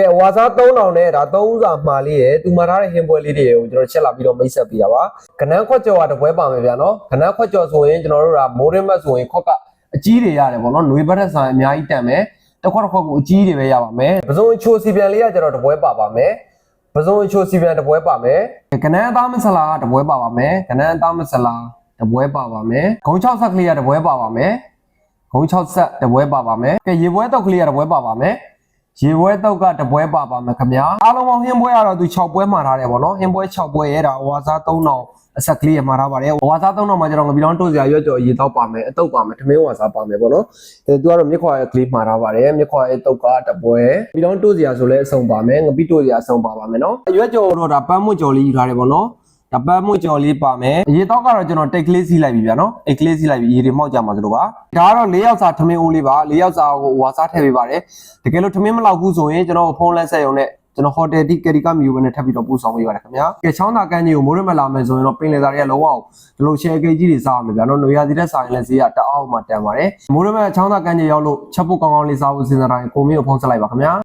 ကဲဝါစား3000နဲ့ဒါ3ဦးစာမှားလေးရယ်သူမှာထားတဲ့ဟင်းပွဲလေးတွေကိုကျွန်တော်ချက်လာပြီးတော့မိတ်ဆက်ပေးရပါကနန်းခွက်ကြော်ကတပွဲပါမယ်ဗျာနော်ကနန်းခွက်ကြော်ဆိုရင်ကျွန်တော်တို့ကမိုးရင်းမတ်ဆိုရင်ခွက်ကအကြီးတွေရတယ်ပေါ့နော်ຫນွေဘက်သက်ဆိုင်အများကြီးတန်မယ်တစ်ခွက်တစ်ခွက်ကိုအကြီးတွေပဲရပါမယ်ပစုံချိုစီပြန်လေးကကျွန်တော်တပွဲပါပါမယ်ပစုံချိုစီပြန်တပွဲပါမယ်ကနန်းအသားမဆလာကတပွဲပါပါမယ်ကနန်းအသားမဆလာတပွဲပါပါမယ်ဂုံ6ဆက်ကလေးကတပွဲပါပါမယ်ဂုံ6ဆက်တပွဲပါပါမယ်ကဲရေပွဲတောက်ကလေးကတပွဲပါပါမယ်ရေပွဲတောက်ကတပွဲပါပါမယ်ခင်ဗျာအားလုံးပေါင်းဟင်းပွဲကတော့သူ6ပွဲမှာထားတယ်ပေါ့နော်ဟင်းပွဲ6ပွဲရဲတာဝါစား3000အဆက်ကလေးရမှာထားပါတယ်ဝါစား3000မှာကျွန်တော်ငပီလောင်းတို့စရာရွက်ကြော်ရေတောက်ပါမယ်အတုပ်ပါမယ်ထမင်းဝါစားပါမယ်ပေါ့နော်သူကတော့မြစ်ခွာရဲ့ကလေးမှာထားပါတယ်မြစ်ခွာရဲ့တုပ်ကတပွဲပီလောင်းတို့စရာဆိုလဲအဆုံပါမယ်ငပီတို့စရာအဆုံပါပါမယ်နော်ရွက်ကြော်တော့ဒါပန်းမွတ်ကြော်လေးယူထားတယ်ပေါ့နော်တပတ်မှုကြော်လေးပါမယ်ရေတော့ကတော့ကျွန်တော်တိတ်ကလေးစီးလိုက်ပြီဗျာနော်အိတ်ကလေးစီးလိုက်ပြီရေတွေမောက်ကြမှာဆိုတော့ပါဒါကတော့4ယောက်စာထမင်းအိုးလေးပါ4ယောက်စာကိုဝါစားထည့်ပေးပါတယ်တကယ်လို့ထမင်းမလောက်ဘူးဆိုရင်ကျွန်တော်ဖုန်းလက်ဆက်ရုံနဲ့ကျွန်တော်ဟိုတယ်ဒီကရီကမြူပဲနဲ့ထပ်ပြီးတော့ပို့ဆောင်ပေးပါတယ်ခင်ဗျာကဲချောင်းသာကန်းကြီးကိုမိုးရမလာမယ်ဆိုရင်တော့ပင်လယ်သားတွေကလုံးဝဒီလို share ကေးကြီးတွေစားအောင်ဗျာနော်နွေရာသီတက်ဆိုင်လည်းဈေးကတအားအောင်မှတန်ပါတယ်မိုးရမချောင်းသာကန်းကြီးရောက်လို့ချက်ဖို့ကောင်းကောင်းလေးစားဖို့စဉ်းစားတိုင်းကိုမင်းကိုဖုန်းဆက်လိုက်ပါခင်ဗျာ